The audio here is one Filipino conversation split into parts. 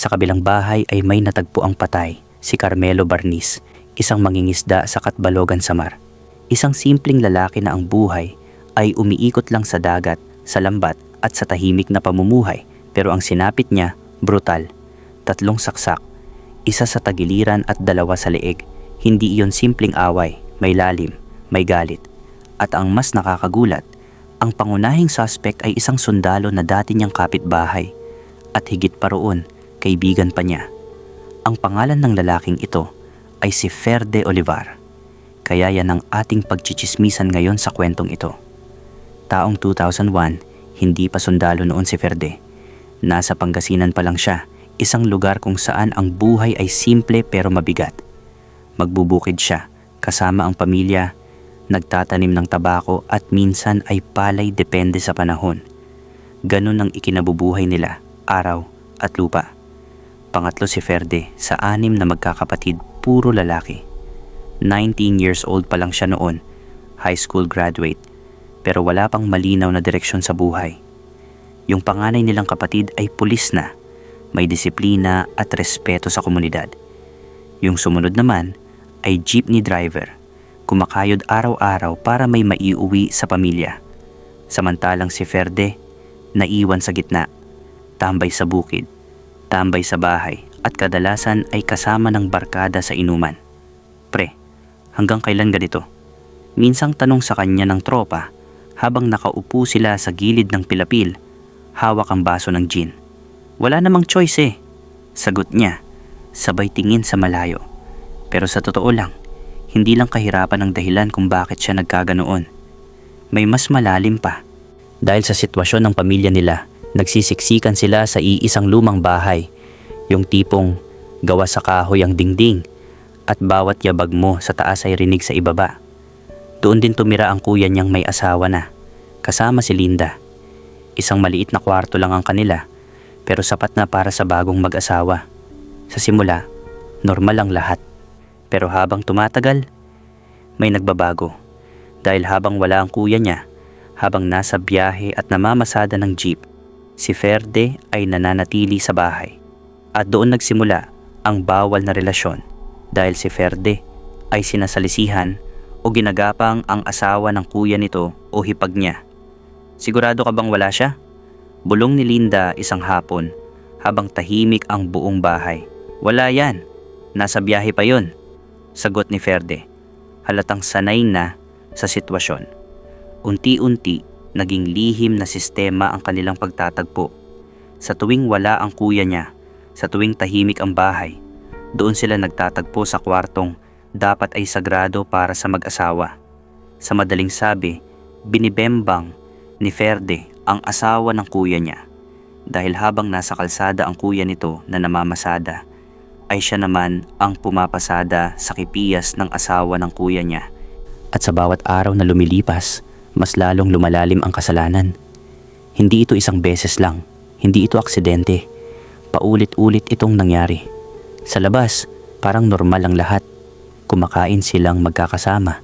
Sa kabilang bahay ay may natagpuang patay, si Carmelo Barniz, isang mangingisda sa Catbalogan, Samar. Isang simpleng lalaki na ang buhay ay umiikot lang sa dagat, sa lambat at sa tahimik na pamumuhay, pero ang sinapit niya, brutal. 3 saksak, isa sa tagiliran at 2 sa leeg. Hindi iyon simpleng away, may lalim, may galit. At ang mas nakakagulat, ang pangunahing suspect ay isang sundalo na dati niyang kapitbahay. At higit pa roon, kaibigan pa niya. Ang pangalan ng lalaking ito ay si Ferde Olivar. Kaya yan ang ating pagchichismisan ngayon sa kwentong ito. Taong 2001, hindi pa sundalo noon si Ferde. Nasa Pangasinan pa lang siya, isang lugar kung saan ang buhay ay simple pero mabigat. Magbubukid siya, kasama ang pamilya, nagtatanim ng tabako at minsan ay palay depende sa panahon. Ganun ang ikinabubuhay nila, araw at lupa. Pangatlo si Ferde sa 6 na magkakapatid, puro lalaki. 19 years old pa lang siya noon, high school graduate, pero wala pang malinaw na direksyon sa buhay. Yung panganay nilang kapatid ay pulis na, may disiplina at respeto sa komunidad. Yung sumunod naman ay jeepney driver, kumakayod araw-araw para may maiuwi sa pamilya. Samantalang si Ferde, naiwan sa gitna, tambay sa bukid, tambay sa bahay at kadalasan ay kasama ng barkada sa inuman. Pre, hanggang kailan ganito? Minsang tanong sa kanya ng tropa habang nakaupo sila sa gilid ng pilapil, hawak ang baso ng gin. Wala namang choice eh, sagot niya, sabay tingin sa malayo. Pero sa totoo lang, hindi lang kahirapan ang dahilan kung bakit siya nagkaganoon. May mas malalim pa. Dahil sa sitwasyon ng pamilya nila, nagsisiksikan sila sa iisang lumang bahay, yung tipong gawa sa kahoy ang dingding at bawat yabag mo sa taas ay rinig sa ibaba. Doon din tumira ang kuya niyang may asawa na, kasama si Linda. Isang maliit na kwarto lang ang kanila, pero sapat na para sa bagong mag-asawa. Sa simula, normal ang lahat. Pero habang tumatagal, may nagbabago. Dahil habang wala ang kuya niya, habang nasa biyahe at namamasada ng jeep, si Ferde ay nananatili sa bahay. At doon nagsimula ang bawal na relasyon dahil si Ferde ay sinasalisihan o ginagapang ang asawa ng kuya nito o hipag niya. Sigurado ka bang wala siya? Bulong ni Linda isang hapon habang tahimik ang buong bahay. Wala yan, nasa biyahe pa yun, sagot ni Ferde. Halatang sanay na sa sitwasyon. Unti-unti naging lihim na sistema ang kanilang pagtatagpo. Sa tuwing wala ang kuya niya, sa tuwing tahimik ang bahay, doon sila nagtatagpo sa kwartong dapat ay sagrado para sa mag-asawa. Sa madaling sabi, binibembang ni Ferde ang asawa ng kuya niya. Dahil habang nasa kalsada ang kuya nito na namamasada, ay siya naman ang pumapasada sa kipiyas ng asawa ng kuya niya. At sa bawat araw na lumilipas, mas lalong lumalalim ang kasalanan. Hindi ito isang beses lang, hindi ito aksidente. Paulit-ulit itong nangyari. Sa labas, parang normal ang lahat. Kumakain silang magkakasama,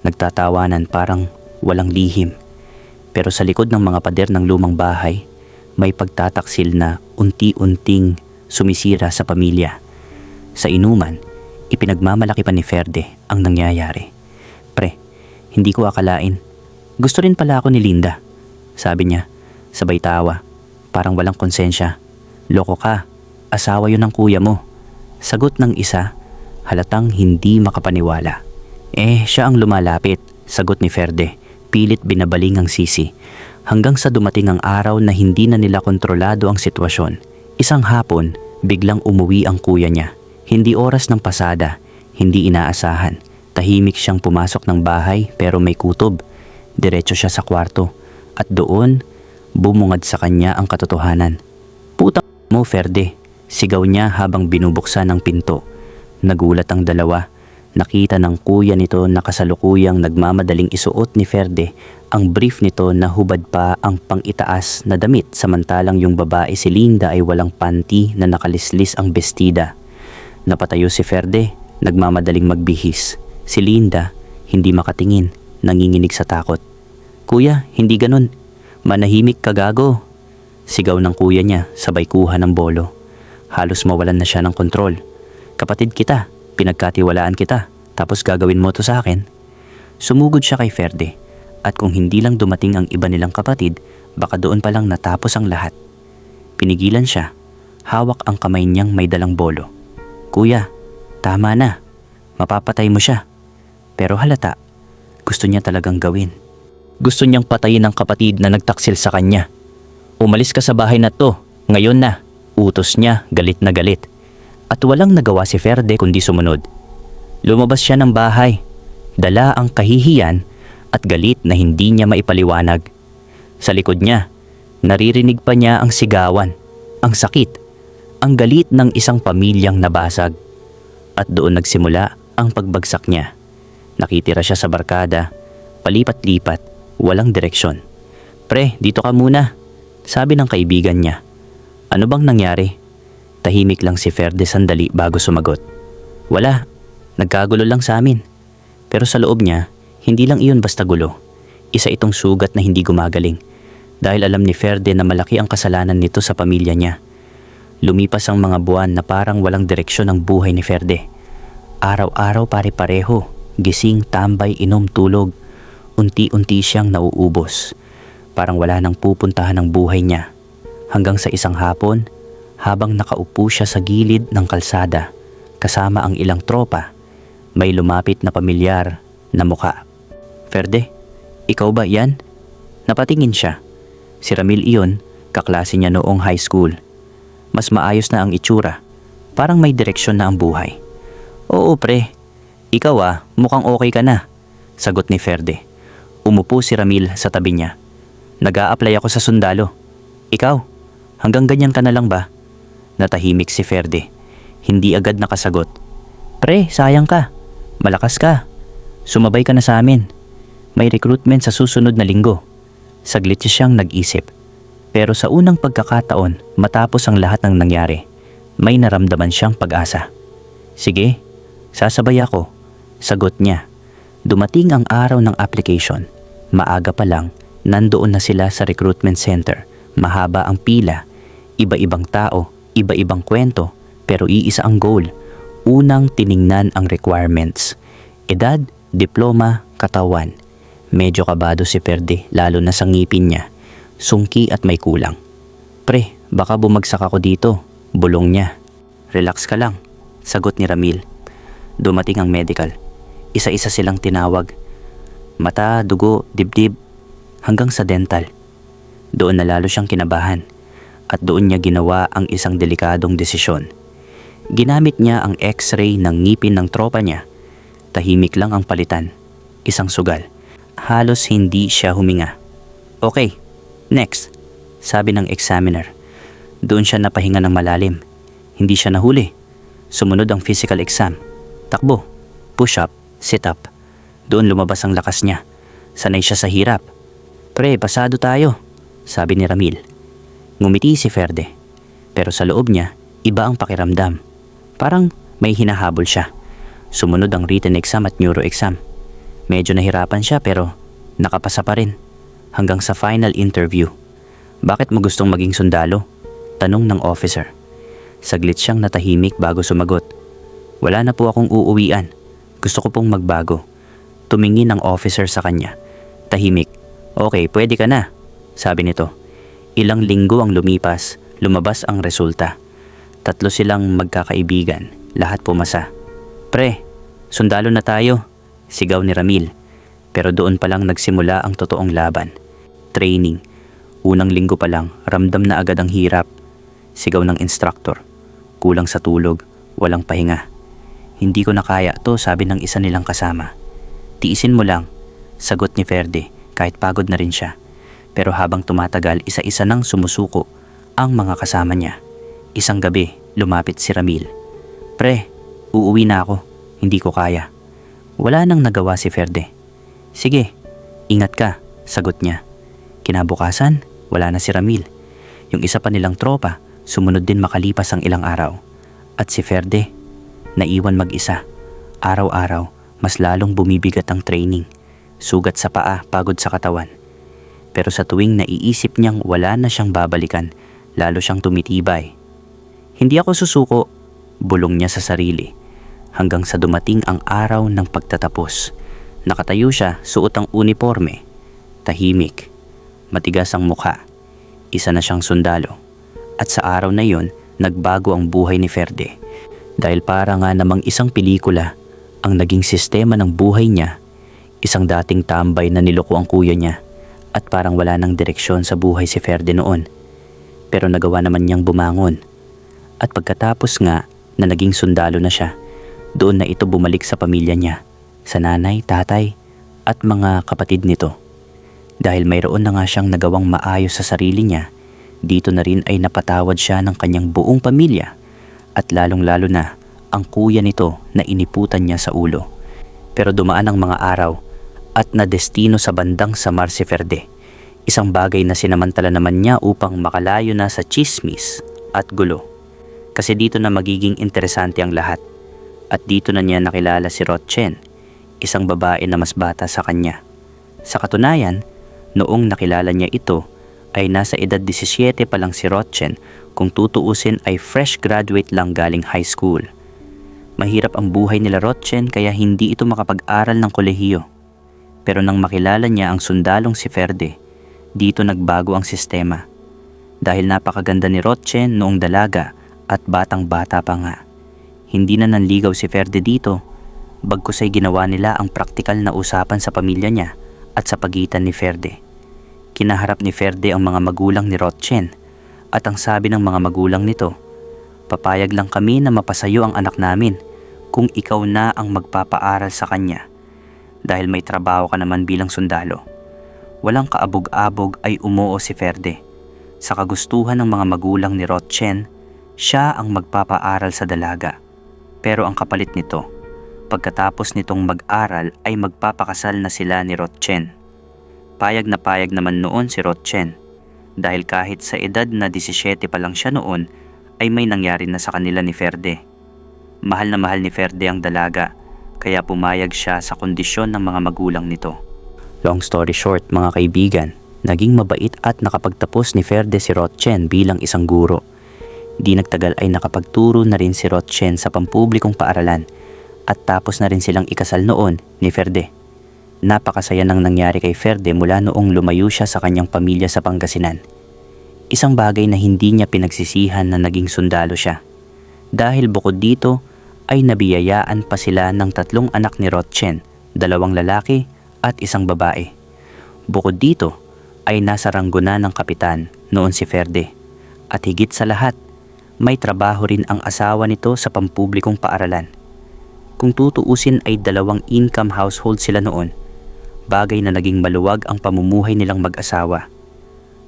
nagtatawanan parang walang lihim. Pero sa likod ng mga pader ng lumang bahay, may pagtataksil na unti-unting sumisira sa pamilya. Sa inuman, ipinagmamalaki pa ni Ferde ang nangyayari. Pre, hindi ko akalain. Gusto rin pala ako ni Linda, sabi niya, sabay tawa, parang walang konsensya. Loko ka, asawa yun ng kuya mo. Sagot ng isa, halatang hindi makapaniwala. Siya ang lumalapit, sagot ni Ferde, pilit binabaling ang sisi. Hanggang sa dumating ang araw na hindi na nila kontrolado ang sitwasyon. Isang hapon, biglang umuwi ang kuya niya. Hindi oras ng pasada, hindi inaasahan. Tahimik siyang pumasok ng bahay pero may kutob. Diretso siya sa kwarto at doon bumungad sa kanya ang katotohanan. Putang mo, Ferde, sigaw niya habang binubuksan ang pinto. Nagulat ang dalawa. Nakita ng kuya nito na kasalukuyang nagmamadaling isuot ni Ferde ang brief nito na hubad pa ang pang-itaas na damit samantalang yung babae si Linda ay walang panty na nakalislis ang bestida. Napatayo si Ferde, nagmamadaling magbihis. Si Linda, hindi makatingin, nanginginig sa takot. Kuya, hindi ganun. Manahimik ka gago. Sigaw ng kuya niya sabay kuha ng bolo. Halos mawalan na siya ng kontrol. Kapatid kita, pinagkatiwalaan kita, tapos gagawin mo to sa akin. Sumugod siya kay Ferde, at kung hindi lang dumating ang iba nilang kapatid, baka doon pa lang natapos ang lahat. Pinigilan siya, hawak ang kamay niyang may dalang bolo. Kuya, tama na, mapapatay mo siya. Pero halata, gusto niya talagang gawin. Gusto niyang patayin ang kapatid na nagtaksil sa kanya. Umalis ka sa bahay na to, ngayon na, utos niya galit na galit. At walang nagawa si Ferde kundi sumunod. Lumabas siya ng bahay, dala ang kahihiyan at galit na hindi niya maipaliwanag. Sa likod niya, naririnig pa niya ang sigawan, ang sakit, ang galit ng isang pamilyang nabasag. At doon nagsimula ang pagbagsak niya. Nakitira siya sa barkada, palipat-lipat, walang direksyon. Pre, dito ka muna, sabi ng kaibigan niya. Ano bang nangyari? Tahimik lang si Ferde sandali bago sumagot. Wala, nagkagulo lang sa amin. Pero sa loob niya, hindi lang iyon basta gulo. Isa itong sugat na hindi gumagaling. Dahil alam ni Ferde na malaki ang kasalanan nito sa pamilya niya. Lumipas ang mga buwan na parang walang direksyon ang buhay ni Ferde. Araw-araw pare-pareho, gising, tambay, inom, tulog. Unti-unti siyang nauubos. Parang wala nang pupuntahan ang buhay niya. Hanggang sa isang hapon, habang nakaupo siya sa gilid ng kalsada, kasama ang ilang tropa, may lumapit na pamilyar na muka. Ferde, ikaw ba yan? Napatingin siya. Si Ramil iyon, kaklase niya noong high school. Mas maayos na ang itsura. Parang may direksyon na ang buhay. Oo pre, ikaw mukhang okay ka na, sagot ni Ferde. Umupo si Ramil sa tabi niya. Nag-a-apply ako sa sundalo. Ikaw, hanggang ganyan ka na lang ba? Natahimik si Ferde. Hindi agad nakasagot. Pre, sayang ka. Malakas ka. Sumabay ka na sa amin. May recruitment sa susunod na linggo. Saglit siyang nag-isip. Pero sa unang pagkakataon, matapos ang lahat ng nangyari, may naramdaman siyang pag-asa. Sige, sasabay ako, sagot niya. Dumating ang araw ng application. Maaga pa lang, nandoon na sila sa recruitment center. Mahaba ang pila, iba-ibang tao, iba-ibang kwento, pero iisa ang goal. Unang tiningnan ang requirements. Edad, diploma, katawan. Medyo kabado si Ferde, lalo na sa ngipin niya. Sungki at may kulang. Pre, baka bumagsak ako dito, bulong niya. Relax ka lang, sagot ni Ramil. Dumating ang medical. Isa-isa silang tinawag. Mata, dugo, dibdib, hanggang sa dental. Doon na lalo siyang kinabahan. At doon niya ginawa ang isang delikadong desisyon. Ginamit niya ang x-ray ng ngipin ng tropa niya. Tahimik lang ang palitan. Isang sugal. Halos hindi siya huminga. Okay, next, sabi ng examiner. Doon siya napahinga ng malalim. Hindi siya nahuli. Sumunod ang physical exam. Takbo, push-up, sit-up. Doon lumabas ang lakas niya. Sanay siya sa hirap. Pre, pasado tayo, sabi ni Ramil. Ngumiti si Ferde. Pero sa loob niya, iba ang pakiramdam. Parang may hinahabol siya. Sumunod ang written exam at neuro exam. Medyo nahirapan siya pero nakapasa pa rin. Hanggang sa final interview. Bakit mo gustong maging sundalo? Tanong ng officer. Saglit siyang natahimik bago sumagot. Wala na po akong uuwian. Gusto ko pong magbago. Tumingin ang officer sa kanya. Tahimik. Okay, pwede ka na, sabi nito. Ilang linggo ang lumipas, lumabas ang resulta. 3 silang magkakaibigan, lahat pumasa. Pre, sundalo na tayo, sigaw ni Ramil. Pero doon pa lang nagsimula ang totoong laban. Training. Unang linggo pa lang, ramdam na agad ang hirap. Sigaw ng instructor. Kulang sa tulog, walang pahinga. Hindi ko na kaya to, sabi ng isa nilang kasama. Tiisin mo lang, sagot ni Ferde, kahit pagod na rin siya. Pero habang tumatagal, isa-isa nang sumusuko ang mga kasama niya. Isang gabi, lumapit si Ramil. Pre, uuwi na ako, hindi ko kaya. Wala nang nagawa si Ferde. Sige, ingat ka, sagot niya. Kinabukasan, wala na si Ramil. Yung isa pa nilang tropa, sumunod din makalipas ang ilang araw. At si Ferde, naiwan mag-isa. Araw-araw, mas lalong bumibigat ang training. Sugat sa paa, pagod sa katawan. Pero sa tuwing naiisip niyang wala na siyang babalikan, lalo siyang tumitibay. Hindi ako susuko, bulong niya sa sarili. Hanggang sa dumating ang araw ng pagtatapos. Nakatayo siya, suot ang uniforme. Tahimik. Matigas ang mukha. Isa na siyang sundalo. At sa araw na yon, nagbago ang buhay ni Ferde. Dahil para nga namang isang pelikula, ang naging sistema ng buhay niya, isang dating tambay na niloko ang kuya niya, at parang wala nang direksyon sa buhay si Ferde noon. Pero nagawa naman niyang bumangon. At pagkatapos nga na naging sundalo na siya, doon na ito bumalik sa pamilya niya, sa nanay, tatay, at mga kapatid nito. Dahil mayroon na nga siyang nagawang maayos sa sarili niya, dito na rin ay napatawad siya ng kanyang buong pamilya, at lalong-lalo na ang kuya nito na iniputan niya sa ulo. Pero dumaan ang mga araw at nadestino sa bandang Samar si Ferde. Isang bagay na sinamantala naman niya upang makalayo na sa tsismis at gulo. Kasi dito na magiging interesante ang lahat. At dito na niya nakilala si Rothchen, isang babae na mas bata sa kanya. Sa katunayan, noong nakilala niya ito, ay nasa edad 17 pa lang si Rothchen, kung tutuusin ay fresh graduate lang galing high school. Mahirap ang buhay nila Rothchen kaya hindi ito makapag-aral ng kolehiyo. Pero nang makilala niya ang sundalong si Ferde, dito nagbago ang sistema. Dahil napakaganda ni Rothchen noong dalaga at batang-bata pa nga. Hindi na nanligaw si Ferde dito, bagkus ay ginawa nila ang praktikal na usapan sa pamilya niya at sa pagitan ni Ferde. Kinaharap ni Ferde ang mga magulang ni Rothchen at ang sabi ng mga magulang nito, "Papayag lang kami na mapasayo ang anak namin kung ikaw na ang magpapaaral sa kanya dahil may trabaho ka naman bilang sundalo." Walang kaabog-abog ay umuo si Ferde. Sa kagustuhan ng mga magulang ni Rothchen, siya ang magpapaaral sa dalaga. Pero ang kapalit nito, pagkatapos nitong mag-aral ay magpapakasal na sila ni Rothchen. Payag na payag naman noon si Rothchen dahil kahit sa edad na 17 pa lang siya noon ay may nangyari na sa kanila ni Ferde. Mahal na mahal ni Ferde ang dalaga kaya pumayag siya sa kondisyon ng mga magulang nito. Long story short mga kaibigan, naging mabait at nakapagtapos ni Ferde si Rothchen bilang isang guro. Di nagtagal ay nakapagturo na rin si Rothchen sa pampublikong paaralan at tapos na rin silang ikasal noon ni Ferde. Napakasaya nang nangyari kay Ferde mula noong lumayo siya sa kanyang pamilya sa Pangasinan. Isang bagay na hindi niya pinagsisihan na naging sundalo siya. Dahil bukod dito ay nabiyayaan pa sila ng 3 anak ni Rothchen, 2 lalaki at 1 babae. Bukod dito ay nasa ranggo na ng kapitan noon si Ferde. At higit sa lahat, may trabaho rin ang asawa nito sa pampublikong paaralan. Kung tutuusin ay 2 income household sila noon. Bagay na naging maluwag ang pamumuhay nilang mag-asawa.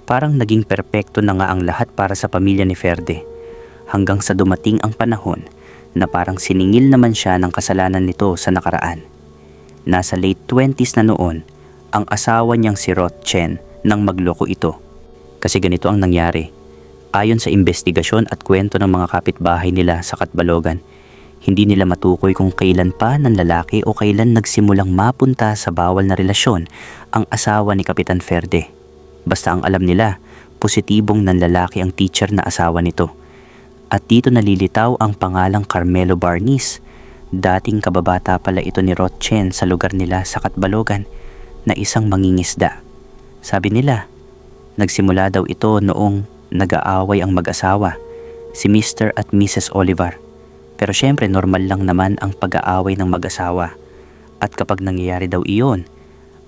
Parang naging perpekto na nga ang lahat para sa pamilya ni Ferde. Hanggang sa dumating ang panahon na parang siningil naman siya ng kasalanan nito sa nakaraan. Nasa late 20s na noon, ang asawa niyang si Rothchen nang magloko ito. Kasi ganito ang nangyari. Ayon sa investigasyon at kwento ng mga kapitbahay nila sa Katbalogan, hindi nila matukoy kung kailan pa ng lalaki o kailan nagsimulang mapunta sa bawal na relasyon ang asawa ni Kapitan Ferde. Basta ang alam nila, positibong nanlalaki ang teacher na asawa nito. At dito nalilitaw ang pangalang Carmelo Barniz. Dating kababata pala ito ni Rothchen sa lugar nila sa Katbalogan na isang mangingisda. Sabi nila, nagsimula daw ito noong nag-aaway ang mag-asawa, si Mr. at Mrs. Oliver. Pero syempre normal lang naman ang pag-aaway ng mag-asawa. At kapag nangyayari daw iyon,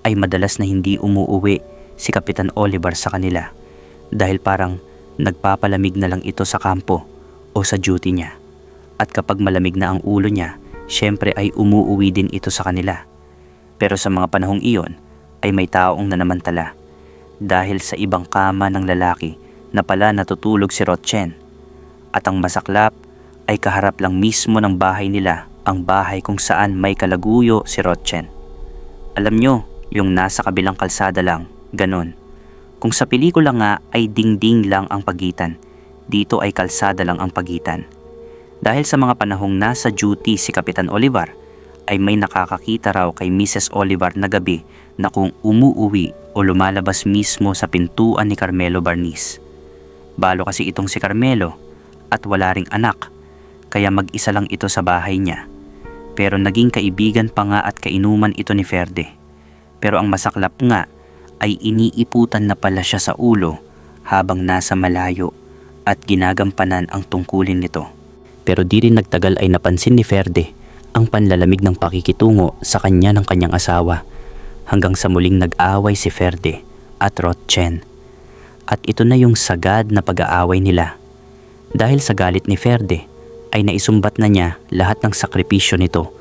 ay madalas na hindi umuuwi si Kapitan Oliver sa kanila dahil parang nagpapalamig na lang ito sa kampo o sa duty niya. At kapag malamig na ang ulo niya, syempre ay umuuwi din ito sa kanila. Pero sa mga panahong iyon ay may taong nanamantala dahil sa ibang kama ng lalaki na pala natutulog si Rothchen. At ang masaklap ay kaharap lang mismo ng bahay nila ang bahay kung saan may kalaguyo si Rothchen. Alam nyo, yung nasa kabilang kalsada lang, ganon. Kung sa pelikula nga ay dingding lang ang pagitan, dito ay kalsada lang ang pagitan. Dahil sa mga panahong nasa duty si Kapitan Oliver, ay may nakakakita raw kay Mrs. Oliver na gabi na kung umuuwi o lumalabas mismo sa pintuan ni Carmelo Barniz. Balo kasi itong si Carmelo at wala ring anak, kaya mag-isa lang ito sa bahay niya. Pero naging kaibigan pa nga at kainuman ito ni Ferde. Pero ang masaklap nga ay iniiputan na pala siya sa ulo habang nasa malayo at ginagampanan ang tungkulin nito. Pero di rin nagtagal ay napansin ni Ferde ang panlalamig ng pakikitungo sa kanya ng kanyang asawa, hanggang sa muling nag-away si Ferde at Rothchen. At ito na yung sagad na pag-aaway nila. Dahil sa galit ni Ferde ay naisumbat na niya lahat ng sakripisyo nito.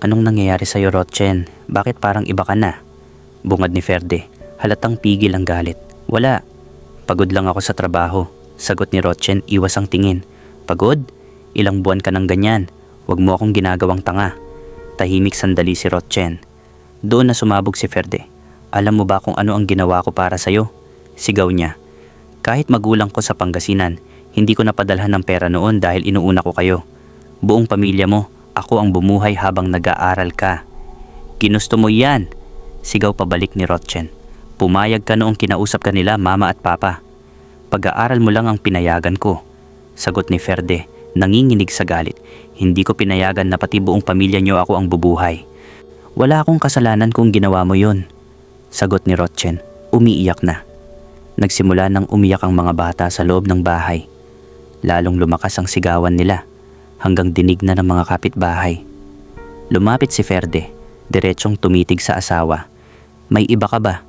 "Anong nangyayari sa'yo, Rothchen? Bakit parang iba ka na?" bungad ni Ferde, halatang pigil ang galit. "Wala. Pagod lang ako sa trabaho," sagot ni Rothchen, iwas ang tingin. "Pagod? Ilang buwan ka ng ganyan. Huwag mo akong ginagawang tanga." Tahimik sandali si Rothchen. Doon na sumabog si Ferde. "Alam mo ba kung ano ang ginawa ko para sa'yo?" sigaw niya. "Kahit magulang ko sa Pangasinan, hindi ko napadalhan ng pera noon dahil inuuna ko kayo. Buong pamilya mo, ako ang bumuhay habang nag-aaral ka." "Ginusto mo yan," sigaw pabalik ni Rothchen. "Pumayag ka noong kinausap ka nila mama at papa." "Pag-aaral mo lang ang pinayagan ko," sagot ni Ferde, nanginginig sa galit. "Hindi ko pinayagan na pati buong pamilya niyo ako ang bubuhay." "Wala akong kasalanan kung ginawa mo yon," sagot ni Rothchen, umiiyak na. Nagsimula nang umiyak ang mga bata sa loob ng bahay. Lalong lumakas ang sigawan nila hanggang dinig na ng mga kapitbahay. Lumapit si Ferde, diretsong tumitig sa asawa. "May iba ka ba?"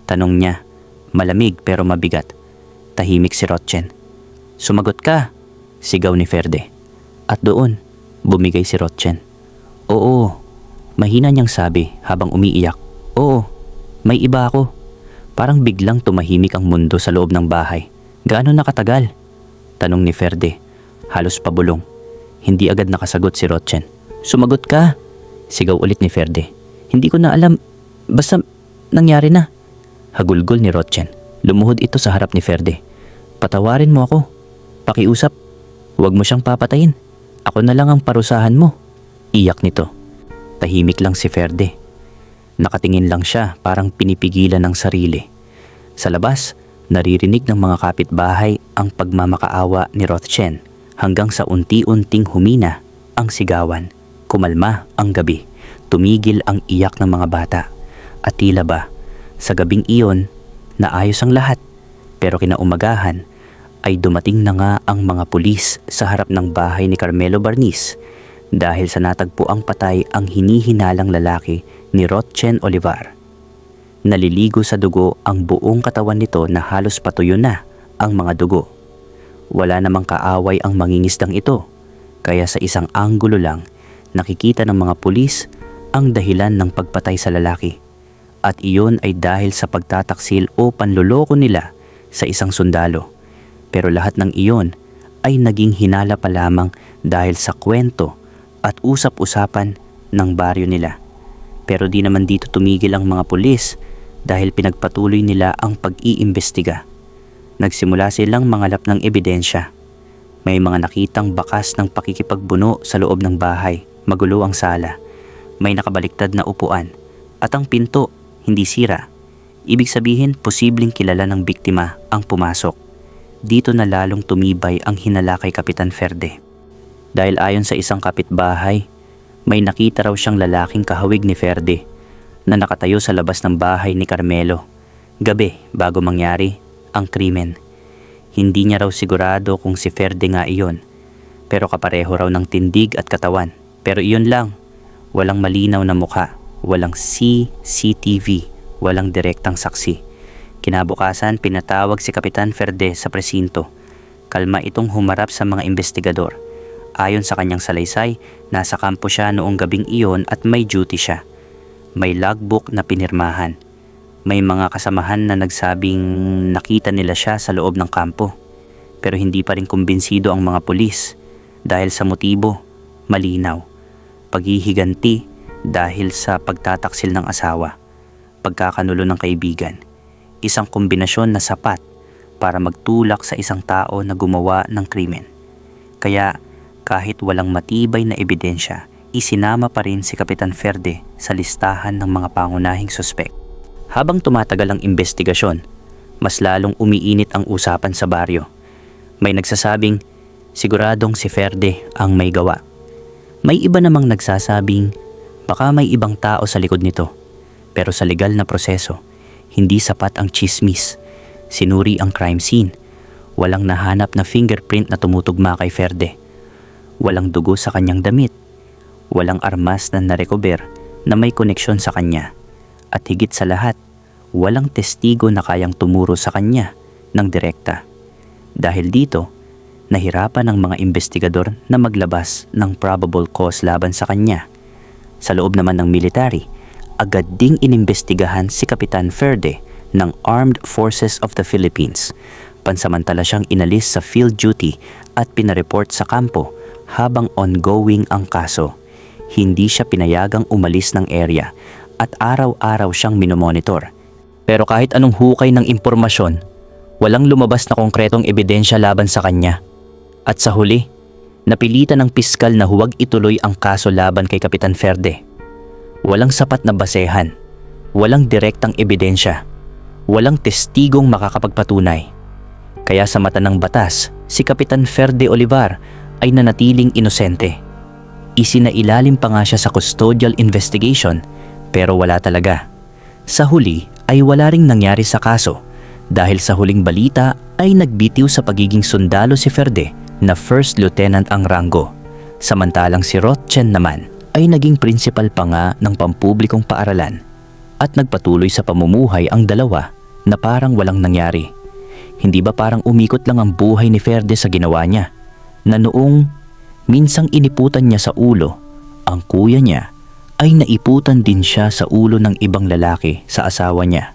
tanong niya, malamig pero mabigat. Tahimik si Rothchen. "Sumagot ka," sigaw ni Ferde. At doon, bumigay si Rothchen. "Oo," mahina niyang sabi habang umiiyak. "Oo, may iba ako." Parang biglang tumahimik ang mundo sa loob ng bahay. "Gaano nakatagal?" tanong ni Ferde, halos pabulong. Hindi agad nakasagot si Rothchen. "Sumagot ka," sigaw ulit ni Ferde. "Hindi ko na alam, basta nangyari na." Hagulgol ni Rothchen. Lumuhod ito sa harap ni Ferde. "Patawarin mo ako. Pakiusap. Huwag mo siyang papatayin. Ako na lang ang parusahan mo." Iyak nito. Tahimik lang si Ferde. Nakatingin lang siya, parang pinipigilan ng sarili. Sa labas, naririnig ng mga kapitbahay ang pagmamakaawa ni Rothchen hanggang sa unti-unting humina ang sigawan. Kumalma ang gabi. Tumigil ang iyak ng mga bata. At tila ba, sa gabing iyon, naayos ang lahat. Pero kinaumagahan ay dumating na nga ang mga pulis sa harap ng bahay ni Carmelo Barniz dahil sa natagpuang patay ang hinihinalang lalaki ni Rothchen Olivar. Naliligo sa dugo ang buong katawan nito na halos patuyo na ang mga dugo. Wala namang kaaway ang mangingisdang ito, kaya sa isang anggulo lang nakikita ng mga pulis ang dahilan ng pagpatay sa lalaki. At iyon ay dahil sa pagtataksil o panloloko nila sa isang sundalo. Pero lahat ng iyon ay naging hinala pa lamang dahil sa kwento at usap-usapan ng baryo nila. Pero di naman dito tumigil ang mga pulis dahil pinagpatuloy nila ang pag-iimbestiga. Nagsimula silang mangalap ng ebidensya. May mga nakitang bakas ng pakikipagbuno sa loob ng bahay. Magulo ang sala. May nakabaliktad na upuan. At ang pinto, hindi sira. Ibig sabihin, posibleng kilala ng biktima ang pumasok. Dito na lalong tumibay ang hinala kay Kapitan Ferde. Dahil ayon sa isang kapitbahay, may nakita raw siyang lalaking kahawig ni Ferde na nakatayo sa labas ng bahay ni Carmelo. Gabi bago mangyari ang krimen. Hindi niya raw sigurado kung si Ferde nga iyon, pero kapareho raw ng tindig at katawan. Pero iyon lang, walang malinaw na mukha, walang CCTV, walang direktang saksi. Kinabukasan, pinatawag si Kapitan Ferde sa presinto. Kalma itong humarap sa mga investigador. Ayon sa kanyang salaysay, nasa kampo siya noong gabing iyon at may duty siya. May logbook na pinirmahan. May mga kasamahan na nagsabing nakita nila siya sa loob ng kampo. Pero hindi pa rin kumbinsido ang mga pulis dahil sa motibo, malinaw. Paghihiganti dahil sa pagtataksil ng asawa. Pagkakanulo ng kaibigan. Isang kombinasyon na sapat para magtulak sa isang tao na gumawa ng krimen. Kaya kahit walang matibay na ebidensya, isinama pa rin si Kapitan Ferde sa listahan ng mga pangunahing suspek. Habang tumatagal ang investigasyon, mas lalong umiinit ang usapan sa baryo. May nagsasabing, Siguradong si Ferde ang may gawa. May iba namang nagsasabing baka may ibang tao sa likod nito. Pero sa legal na proseso, hindi sapat ang chismis. Sinuri ang crime scene. Walang nahanap na fingerprint na tumutugma kay Ferde. Walang dugo sa kanyang damit. Walang armas na narecover na may koneksyon sa kanya. At higit sa lahat, walang testigo na kayang tumuro sa kanya ng direkta. Dahil dito, nahirapan ang mga investigador na maglabas ng probable cause laban sa kanya. Sa loob naman ng military, agad ding inimbestigahan si Kapitan Ferde ng Armed Forces of the Philippines. Pansamantala siyang inalis sa field duty at pinareport sa kampo habang ongoing ang kaso. Hindi siya pinayagang umalis ng area at araw-araw siyang minomonitor. Pero kahit anong hukay ng impormasyon, walang lumabas na konkretong ebidensya laban sa kanya. At sa huli, napilitan ng piskal na huwag ituloy ang kaso laban kay Kapitan Ferde. Walang sapat na basehan, walang direktang ebidensya, walang testigong makakapagpatunay. Kaya sa mata ng batas, si Kapitan Ferde Olivar ay nanatiling inosente. Isinailalim pa nga siya sa custodial investigation pero wala talaga. Sa huli ay wala ring nangyari sa kaso dahil sa huling balita ay nagbitiw sa pagiging sundalo si Ferde na first lieutenant ang ranggo. Samantalang si Rothchen naman ay naging principal pa nga ng pampublikong paaralan at nagpatuloy sa pamumuhay ang dalawa na parang walang nangyari. Hindi ba parang umikot lang ang buhay ni Ferde sa ginawa niya na noong minsang iniputan niya sa ulo ang kuya niya ay naiputan din siya sa ulo ng ibang lalaki sa asawa niya.